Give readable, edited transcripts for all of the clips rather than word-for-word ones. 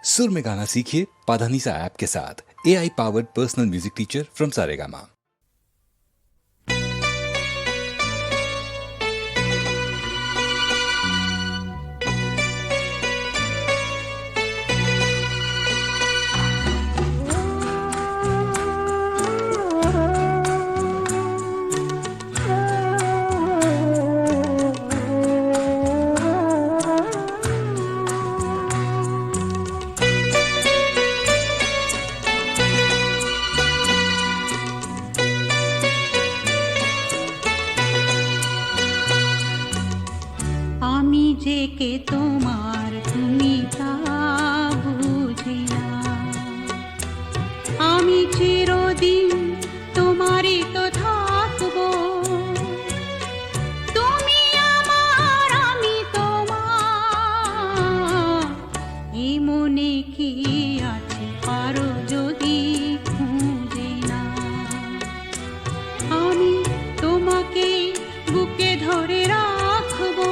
सुर में गाना सीखिए पाधानीसा ऐप के साथ। AI powered personal music teacher from Saregama. যে কে তোমার তুমি তা বুঝি না, আমি চিরদিন তোমারই তো থাকবো। তুমি আমার আমি তোমার, এই মনে কি আছে পারো যদি খুঁজে না। আমি তোমাকে বুকে ধরে রাখবো,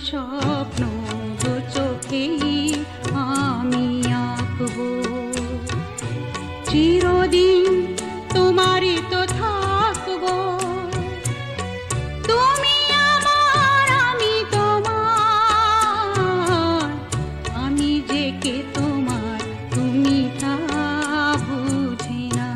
স্বপ্ন দু চোখে আমি আঁকবো, চিরদিন তোমারই তো থাকবো। তুমি আমার আমি তোমার, আমি যে কে তোমার তুমি তা বুঝি না।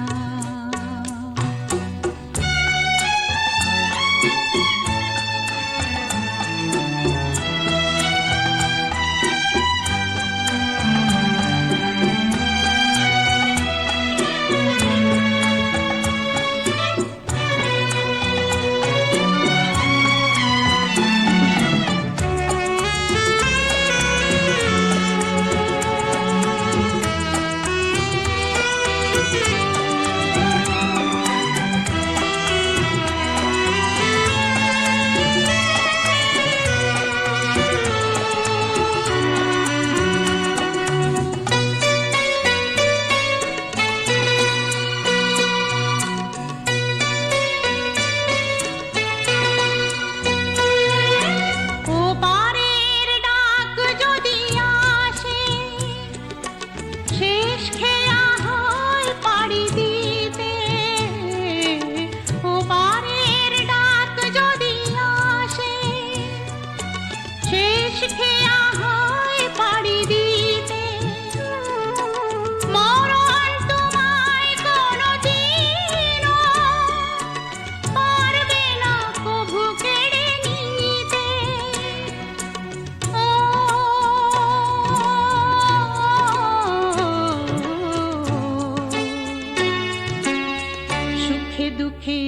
দুঃখে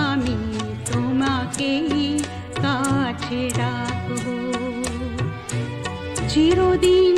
আমি তোমাকেই কাছে রাখবো, চিরদিন